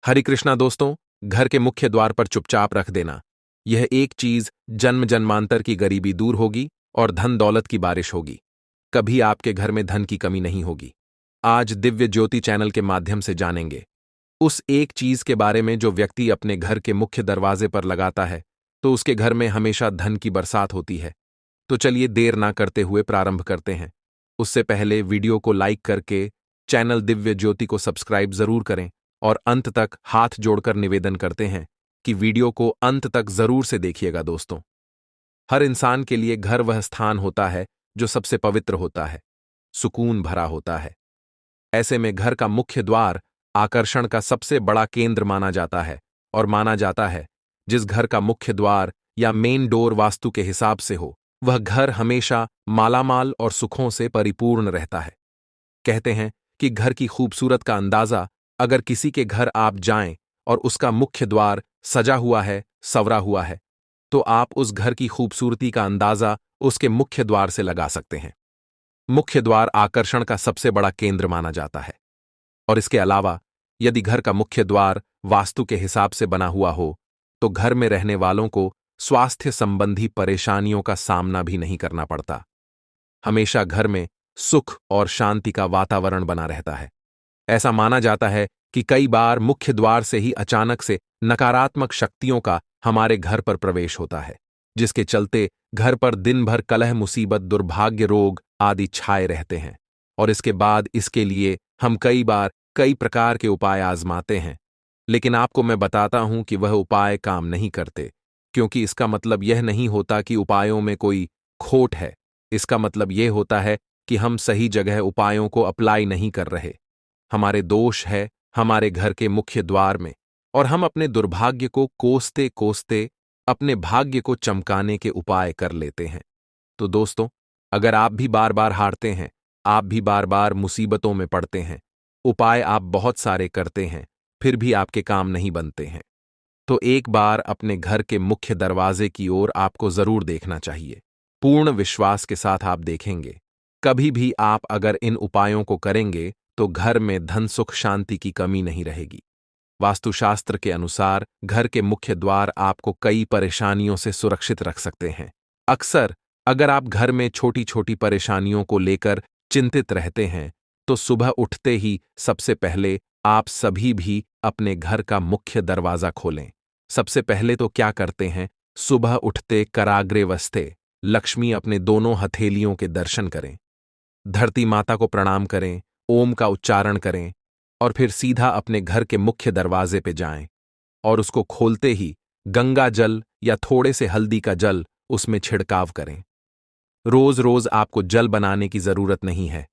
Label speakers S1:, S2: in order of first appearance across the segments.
S1: हरे कृष्णा दोस्तों। घर के मुख्य द्वार पर चुपचाप रख देना, यह एक चीज जन्म जन्मांतर की गरीबी दूर होगी और धन दौलत की बारिश होगी। कभी आपके घर में धन की कमी नहीं होगी। आज दिव्य ज्योति चैनल के माध्यम से जानेंगे उस एक चीज के बारे में जो व्यक्ति अपने घर के मुख्य दरवाजे पर लगाता है तो उसके घर में हमेशा धन की बरसात होती है। तो चलिए देर ना करते हुए प्रारंभ करते हैं। उससे पहले वीडियो को लाइक करके चैनल दिव्य ज्योति को सब्सक्राइब जरूर करें और अंत तक हाथ जोड़कर निवेदन करते हैं कि वीडियो को अंत तक जरूर से देखिएगा दोस्तों। हर इंसान के लिए घर वह स्थान होता है जो सबसे पवित्र होता है, सुकून भरा होता है। ऐसे में घर का मुख्य द्वार आकर्षण का सबसे बड़ा केंद्र माना जाता है और माना जाता है जिस घर का मुख्य द्वार या मेन डोर वास्तु के हिसाब से हो वह घर हमेशा मालामाल और सुखों से परिपूर्ण रहता है। कहते हैं कि घर की खूबसूरत का अंदाजा अगर किसी के घर आप जाएं और उसका मुख्य द्वार सजा हुआ है, संवरा हुआ है, तो आप उस घर की खूबसूरती का अंदाजा उसके मुख्य द्वार से लगा सकते हैं। मुख्य द्वार आकर्षण का सबसे बड़ा केंद्र माना जाता है और इसके अलावा यदि घर का मुख्य द्वार वास्तु के हिसाब से बना हुआ हो तो घर में रहने वालों को स्वास्थ्य संबंधी परेशानियों का सामना भी नहीं करना पड़ता। हमेशा घर में सुख और शांति का वातावरण बना रहता है। ऐसा माना जाता है कि कई बार मुख्य द्वार से ही अचानक से नकारात्मक शक्तियों का हमारे घर पर प्रवेश होता है, जिसके चलते घर पर दिन भर कलह, मुसीबत, दुर्भाग्य, रोग आदि छाए रहते हैं। और इसके बाद इसके लिए हम कई बार कई प्रकार के उपाय आजमाते हैं, लेकिन आपको मैं बताता हूं कि वह उपाय काम नहीं करते, क्योंकि इसका मतलब यह नहीं होता कि उपायों में कोई खोट है। इसका मतलब यह होता है कि हम सही जगह उपायों को अप्लाई नहीं कर रहे। हमारे दोष है हमारे घर के मुख्य द्वार में और हम अपने दुर्भाग्य को कोसते कोसते अपने भाग्य को चमकाने के उपाय कर लेते हैं। तो दोस्तों, अगर आप भी बार बार हारते हैं, आप भी बार बार मुसीबतों में पड़ते हैं, उपाय आप बहुत सारे करते हैं, फिर भी आपके काम नहीं बनते हैं, तो एक बार अपने घर के मुख्य दरवाजे की ओर आपको जरूर देखना चाहिए। पूर्ण विश्वास के साथ आप देखेंगे, कभी भी आप अगर इन उपायों को करेंगे तो घर में धन, सुख, शांति की कमी नहीं रहेगी। वास्तुशास्त्र के अनुसार घर के मुख्य द्वार आपको कई परेशानियों से सुरक्षित रख सकते हैं। अक्सर अगर आप घर में छोटी छोटी परेशानियों को लेकर चिंतित रहते हैं तो सुबह उठते ही सबसे पहले आप सभी भी अपने घर का मुख्य दरवाजा खोलें। सबसे पहले तो क्या करते हैं, सुबह उठते कराग्रे वस्ते लक्ष्मी अपने दोनों हथेलियों के दर्शन करें, धरती माता को प्रणाम करें, ओम का उच्चारण करें और फिर सीधा अपने घर के मुख्य दरवाजे पे जाएं और उसको खोलते ही गंगा जल या थोड़े से हल्दी का जल उसमें छिड़काव करें। रोज रोज आपको जल बनाने की जरूरत नहीं है।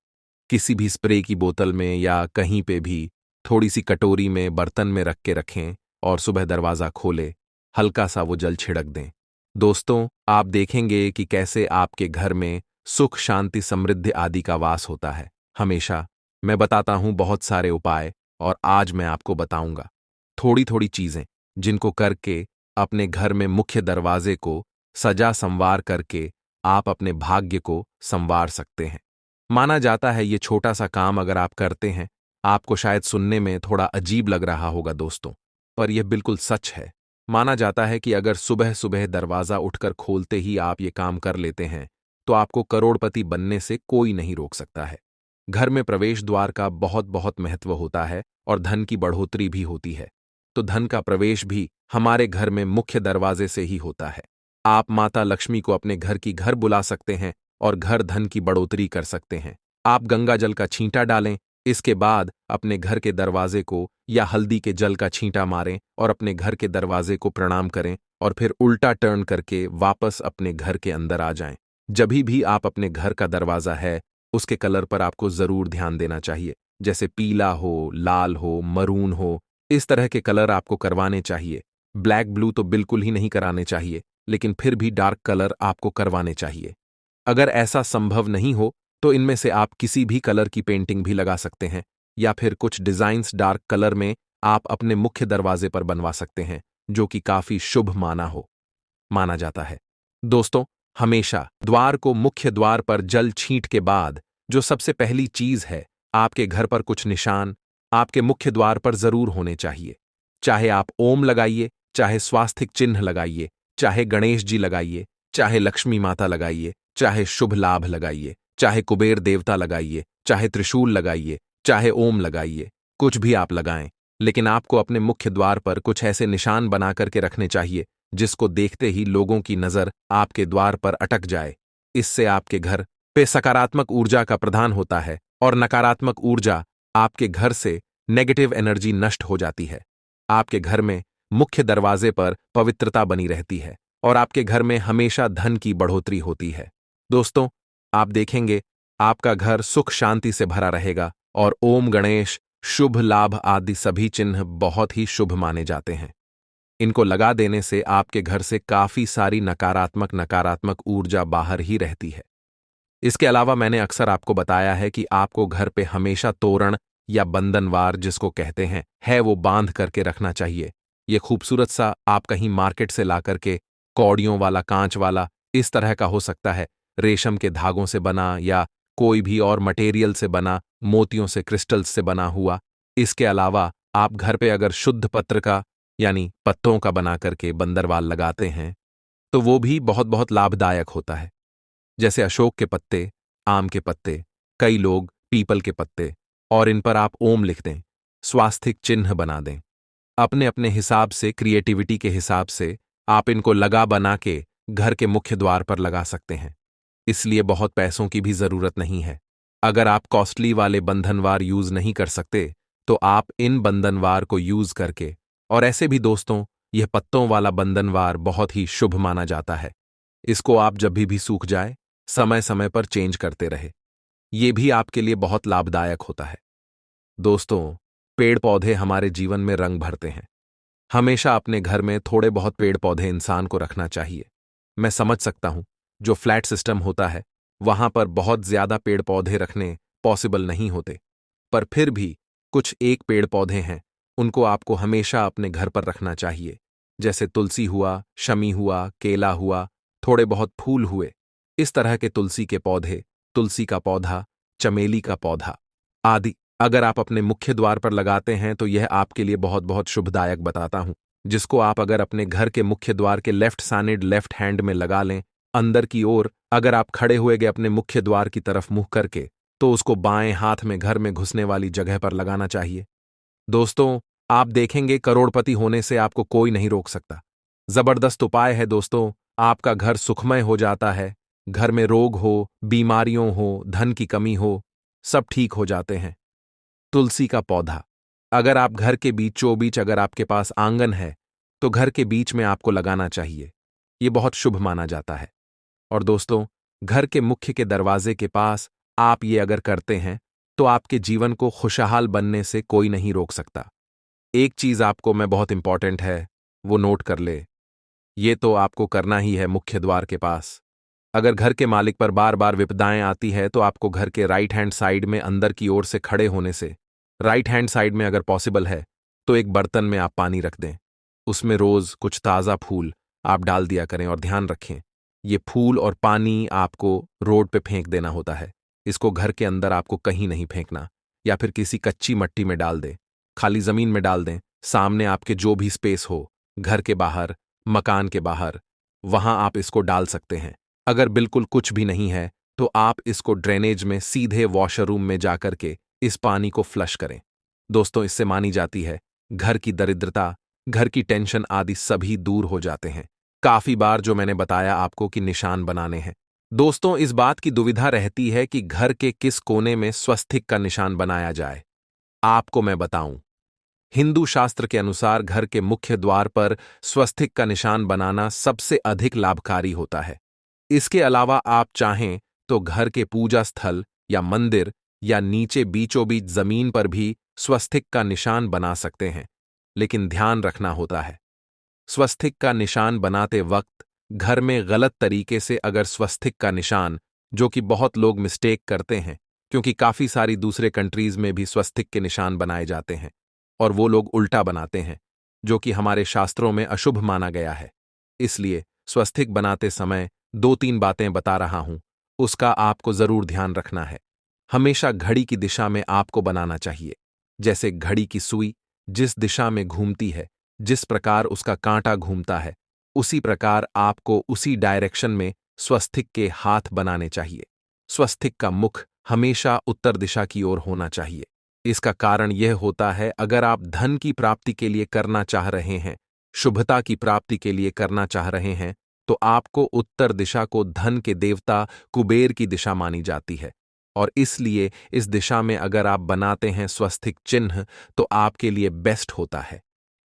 S1: किसी भी स्प्रे की बोतल में या कहीं पे भी थोड़ी सी कटोरी में, बर्तन में रख के रखें और सुबह दरवाजा खोले, हल्का सा वो जल छिड़क दें। दोस्तों, आप देखेंगे कि कैसे आपके घर में सुख, शांति, समृद्धि आदि का वास होता है। हमेशा मैं बताता हूं बहुत सारे उपाय और आज मैं आपको बताऊंगा थोड़ी थोड़ी चीजें जिनको करके अपने घर में मुख्य दरवाजे को सजा संवार करके आप अपने भाग्य को संवार सकते हैं। माना जाता है ये छोटा सा काम अगर आप करते हैं, आपको शायद सुनने में थोड़ा अजीब लग रहा होगा दोस्तों, पर यह बिल्कुल सच है। माना जाता है कि अगर सुबह सुबह दरवाजा उठकर खोलते ही आप ये काम कर लेते हैं तो आपको करोड़पति बनने से कोई नहीं रोक सकता है। घर में प्रवेश द्वार का बहुत बहुत महत्व होता है और धन की बढ़ोतरी भी होती है। तो धन का प्रवेश भी हमारे घर में मुख्य दरवाजे से ही होता है। आप माता लक्ष्मी को अपने घर की घर बुला सकते हैं और घर धन की बढ़ोतरी कर सकते हैं। आप गंगा जल का छींटा डालें, इसके बाद अपने घर के दरवाजे को या हल्दी के जल का छींटा मारें और अपने घर के दरवाजे को प्रणाम करें और फिर उल्टा टर्न करके वापस अपने घर के अंदर आ जाएं। जभी भी आप अपने घर का दरवाजा है उसके कलर पर आपको जरूर ध्यान देना चाहिए, जैसे पीला हो, लाल हो, मरून हो, इस तरह के कलर आपको करवाने चाहिए। ब्लैक ब्लू तो बिल्कुल ही नहीं कराने चाहिए, लेकिन फिर भी डार्क कलर आपको करवाने चाहिए। अगर ऐसा संभव नहीं हो तो इनमें से आप किसी भी कलर की पेंटिंग भी लगा सकते हैं या फिर कुछ डिजाइन्स डार्क कलर में आप अपने मुख्य दरवाजे पर बनवा सकते हैं, जो कि काफी शुभ माना जाता है। दोस्तों, हमेशा द्वार को मुख्य द्वार पर जल छींट के बाद जो सबसे पहली चीज है, आपके घर पर कुछ निशान आपके मुख्य द्वार पर जरूर होने चाहिए। चाहे आप ओम लगाइए, चाहे स्वास्तिक चिन्ह लगाइए, चाहे गणेश जी लगाइए, चाहे लक्ष्मी माता लगाइए, चाहे शुभ लाभ लगाइए, चाहे कुबेर देवता लगाइए, चाहे त्रिशूल लगाइए, चाहे ओम लगाइए, कुछ भी आप लगाएं, लेकिन आपको अपने मुख्य द्वार पर कुछ ऐसे निशान बना करके रखने चाहिए जिसको देखते ही लोगों की नजर आपके द्वार पर अटक जाए। इससे आपके घर पे सकारात्मक ऊर्जा का प्रदान होता है और नकारात्मक ऊर्जा आपके घर से नेगेटिव एनर्जी नष्ट हो जाती है। आपके घर में मुख्य दरवाजे पर पवित्रता बनी रहती है और आपके घर में हमेशा धन की बढ़ोतरी होती है। दोस्तों, आप देखेंगे आपका घर सुख शांति से भरा रहेगा और ओम गणेश, शुभ लाभ आदि सभी चिन्ह बहुत ही शुभ माने जाते हैं। इनको लगा देने से आपके घर से काफी सारी नकारात्मक ऊर्जा बाहर ही रहती है। इसके अलावा मैंने अक्सर आपको बताया है कि आपको घर पे हमेशा तोरण या बंधनवार जिसको कहते हैं है वो बांध करके रखना चाहिए। ये खूबसूरत सा आप कहीं मार्केट से ला करके कौड़ियों वाला, कांच वाला, इस तरह का हो सकता है, रेशम के धागों से बना या कोई भी और मटेरियल से बना, मोतियों से, क्रिस्टल्स से बना हुआ। इसके अलावा आप घर पे अगर शुद्ध पत्र का यानी पत्तों का बना करके बंदरवाल लगाते हैं तो वो भी बहुत बहुत लाभदायक होता है। जैसे अशोक के पत्ते, आम के पत्ते, कई लोग पीपल के पत्ते, और इन पर आप ओम लिख दें, स्वास्तिक चिन्ह बना दें। अपने अपने हिसाब से, क्रिएटिविटी के हिसाब से आप इनको लगा बना के घर के मुख्य द्वार पर लगा सकते हैं। इसलिए बहुत पैसों की भी जरूरत नहीं है। अगर आप कॉस्टली वाले बंधनवार यूज नहीं कर सकते तो आप इन बंधनवार को यूज करके, और ऐसे भी दोस्तों यह पत्तों वाला बंधनवार बहुत ही शुभ माना जाता है। इसको आप जब भी सूख जाए समय समय पर चेंज करते रहे। ये भी आपके लिए बहुत लाभदायक होता है। दोस्तों, पेड़ पौधे हमारे जीवन में रंग भरते हैं। हमेशा अपने घर में थोड़े बहुत पेड़ पौधे इंसान को रखना चाहिए। मैं समझ सकता हूं, जो फ्लैट सिस्टम होता है वहां पर बहुत ज्यादा पेड़ पौधे रखने पॉसिबल नहीं होते, पर फिर भी कुछ एक पेड़ पौधे हैं, उनको आपको हमेशा अपने घर पर रखना चाहिए। जैसे तुलसी हुआ, शमी हुआ, केला हुआ, थोड़े बहुत फूल हुए, इस तरह के तुलसी के पौधे, तुलसी का पौधा, चमेली का पौधा आदि अगर आप अपने मुख्य द्वार पर लगाते हैं तो यह आपके लिए बहुत बहुत शुभदायक बताता हूं। जिसको आप अगर अपने घर के मुख्य द्वार के लेफ्ट साइड, लेफ्ट हैंड में लगा लें, अंदर की ओर अगर आप खड़े हुए गए अपने मुख्य द्वार की तरफ मुंह करके, तो उसको बाएं हाथ में घर में घुसने वाली जगह पर लगाना चाहिए। दोस्तों, आप देखेंगे करोड़पति होने से आपको कोई नहीं रोक सकता। जबरदस्त उपाय है दोस्तों, आपका घर सुखमय हो जाता है। घर में रोग हो, बीमारियों हो, धन की कमी हो, सब ठीक हो जाते हैं। तुलसी का पौधा अगर आप घर के बीचों बीच, अगर आपके पास आंगन है तो घर के बीच में आपको लगाना चाहिए। ये बहुत शुभ माना जाता है। और दोस्तों, घर के मुख्य के दरवाजे के पास आप ये अगर करते हैं तो आपके जीवन को खुशहाल बनने से कोई नहीं रोक सकता। एक चीज आपको मैं बहुत इंपॉर्टेंट है वो नोट कर ले, ये तो आपको करना ही है मुख्य द्वार के पास। अगर घर के मालिक पर बार बार विपदाएं आती है तो आपको घर के राइट हैंड साइड में अंदर की ओर से खड़े होने से, राइट हैंड साइड में अगर पॉसिबल है तो एक बर्तन में आप पानी रख दें, उसमें रोज कुछ ताज़ा फूल आप डाल दिया करें और ध्यान रखें ये फूल और पानी आपको रोड पे फेंक देना होता है। इसको घर के अंदर आपको कहीं नहीं फेंकना, या फिर किसी कच्ची मट्टी में डाल दें, खाली जमीन में डाल दें, सामने आपके जो भी स्पेस हो, घर के बाहर, मकान के बाहर, वहां आप इसको डाल सकते हैं। अगर बिल्कुल कुछ भी नहीं है तो आप इसको ड्रेनेज में सीधे वॉशर रूम में जाकर के इस पानी को फ्लश करें। दोस्तों, इससे मानी जाती है घर की दरिद्रता, घर की टेंशन आदि सभी दूर हो जाते हैं। काफी बार जो मैंने बताया आपको कि निशान बनाने हैं। दोस्तों, इस बात की दुविधा रहती है कि घर के किस कोने में स्वस्तिक का निशान बनाया जाए। आपको मैं बताऊं, हिंदू शास्त्र के अनुसार घर के मुख्य द्वार पर स्वस्तिक का निशान बनाना सबसे अधिक लाभकारी होता है। इसके अलावा आप चाहें तो घर के पूजा स्थल या मंदिर या नीचे बीचों बीच जमीन पर भी स्वस्तिक का निशान बना सकते हैं, लेकिन ध्यान रखना होता है स्वस्तिक का निशान बनाते वक्त घर में गलत तरीके से अगर स्वस्तिक का निशान, जो कि बहुत लोग मिस्टेक करते हैं, क्योंकि काफी सारी दूसरे कंट्रीज में भी स्वस्तिक के निशान बनाए जाते हैं और वो लोग उल्टा बनाते हैं, जो कि हमारे शास्त्रों में अशुभ माना गया है। इसलिए स्वस्तिक बनाते समय 2-3 बातें बता रहा हूं, उसका आपको जरूर ध्यान रखना है। हमेशा घड़ी की दिशा में आपको बनाना चाहिए। जैसे घड़ी की सुई जिस दिशा में घूमती है जिस प्रकार उसका कांटा घूमता है, उसी प्रकार आपको उसी डायरेक्शन में स्वस्तिक के हाथ बनाने चाहिए। स्वस्तिक का मुख हमेशा उत्तर दिशा की ओर होना चाहिए। इसका कारण यह होता है, अगर आप धन की प्राप्ति के लिए करना चाह रहे हैं, शुभता की प्राप्ति के लिए करना चाह रहे हैं, तो आपको उत्तर दिशा को धन के देवता कुबेर की दिशा मानी जाती है। और इसलिए इस दिशा में अगर आप बनाते हैं स्वस्तिक चिन्ह, तो आपके लिए बेस्ट होता है।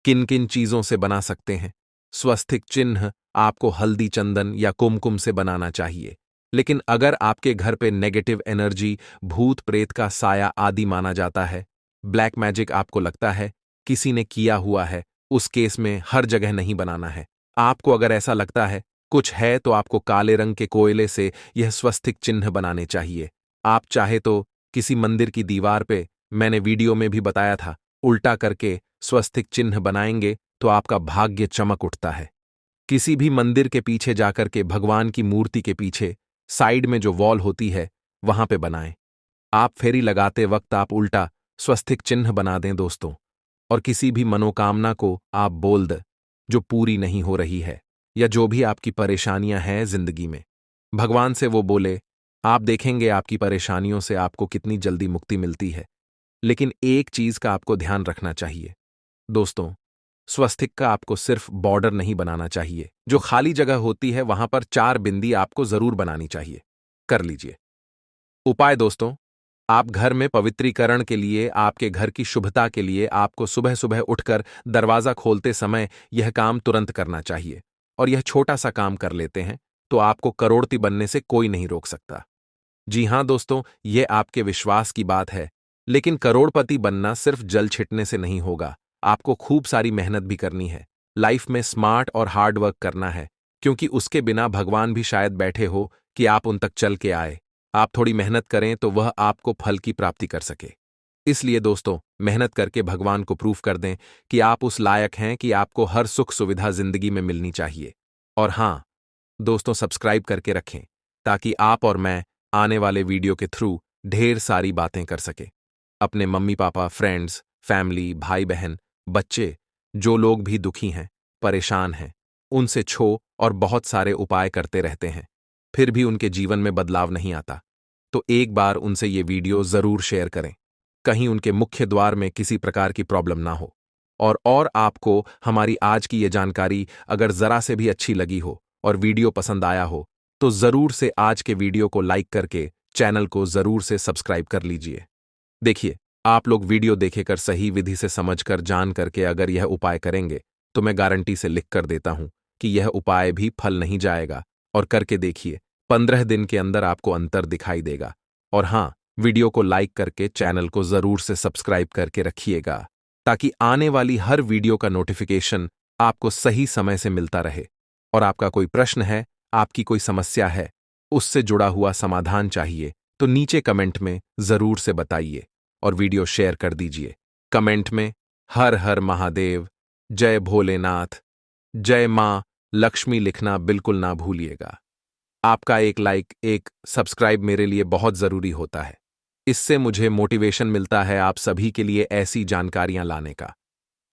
S1: किन किन चीजों से बना सकते हैं? स्वस्तिक चिन्ह आपको हल्दी चंदन या कुमकुम से बनाना चाहिए। लेकिन अगर आपके घर पे नेगेटिव एनर्जी, भूत प्रेत का साया आदि माना जाता है, ब्लैक मैजिक आपको लगता है किसी ने किया हुआ है, उस केस में हर जगह नहीं बनाना है। आपको अगर ऐसा लगता है कुछ है, तो आपको काले रंग के कोयले से यह स्वस्तिक चिन्ह बनाने चाहिए। आप चाहे तो किसी मंदिर की दीवार पे, मैंने वीडियो में भी बताया था, उल्टा करके स्वस्तिक चिन्ह बनाएंगे तो आपका भाग्य चमक उठता है। किसी भी मंदिर के पीछे जाकर के भगवान की मूर्ति के पीछे साइड में जो वॉल होती है, वहां पे बनाएं। आप फेरी लगाते वक्त आप उल्टा स्वस्तिक चिन्ह बना दें दोस्तों, और किसी भी मनोकामना को आप बोल दें जो पूरी नहीं हो रही है, या जो भी आपकी परेशानियां हैं जिंदगी में, भगवान से वो बोले। आप देखेंगे आपकी परेशानियों से आपको कितनी जल्दी मुक्ति मिलती है। लेकिन एक चीज का आपको ध्यान रखना चाहिए दोस्तों, स्वस्तिक का आपको सिर्फ बॉर्डर नहीं बनाना चाहिए, जो खाली जगह होती है वहां पर 4 बिंदी आपको जरूर बनानी चाहिए। कर लीजिए। उपाय दोस्तों, आप घर में पवित्रीकरण के लिए, आपके घर की शुभता के लिए आपको सुबह सुबह उठकर दरवाजा खोलते समय यह काम तुरंत करना चाहिए। और यह छोटा सा काम कर लेते हैं तो आपको करोड़पति बनने से कोई नहीं रोक सकता। जी हां दोस्तों, यह आपके विश्वास की बात है, लेकिन करोड़पति बनना सिर्फ जल छिटने से नहीं होगा। आपको खूब सारी मेहनत भी करनी है, लाइफ में स्मार्ट और हार्ड वर्क करना है, क्योंकि उसके बिना भगवान भी शायद बैठे हो कि आप उन तक चल के आए। आप थोड़ी मेहनत करें तो वह आपको फल की प्राप्ति कर सके। इसलिए दोस्तों, मेहनत करके भगवान को प्रूफ कर दें कि आप उस लायक हैं कि आपको हर सुख सुविधा जिंदगी में मिलनी चाहिए। और हां दोस्तों, सब्सक्राइब करके रखें ताकि आप और मैं आने वाले वीडियो के थ्रू ढेर सारी बातें कर सके। अपने मम्मी पापा, फ्रेंड्स, फैमिली, भाई बहन, बच्चे, जो लोग भी दुखी हैं, परेशान हैं, उनसे छो और बहुत सारे उपाय करते रहते हैं, फिर भी उनके जीवन में बदलाव नहीं आता, तो एक बार उनसे ये वीडियो जरूर शेयर करें। कहीं उनके मुख्य द्वार में किसी प्रकार की प्रॉब्लम ना हो। और आपको हमारी आज की ये जानकारी अगर जरा से भी अच्छी लगी हो और वीडियो पसंद आया हो, तो जरूर से आज के वीडियो को लाइक करके चैनल को जरूर से सब्सक्राइब कर लीजिए। देखिए, आप लोग वीडियो देखेकर सही विधि से समझकर जान करके अगर यह उपाय करेंगे, तो मैं गारंटी से लिख कर देता हूं कि यह उपाय भी फल नहीं जाएगा। और करके देखिए, 15 दिन के अंदर आपको अंतर दिखाई देगा। और हां, वीडियो को लाइक करके चैनल को जरूर से सब्सक्राइब करके रखिएगा, ताकि आने वाली हर वीडियो का नोटिफिकेशन आपको सही समय से मिलता रहे। और आपका कोई प्रश्न है, आपकी कोई समस्या है, उससे जुड़ा हुआ समाधान चाहिए, तो नीचे कमेंट में जरूर से बताइए और वीडियो शेयर कर दीजिए। कमेंट में हर हर महादेव, जय भोलेनाथ, जय मां लक्ष्मी लिखना बिल्कुल ना भूलिएगा। आपका एक लाइक, एक सब्सक्राइब मेरे लिए बहुत जरूरी होता है। इससे मुझे मोटिवेशन मिलता है आप सभी के लिए ऐसी जानकारियां लाने का।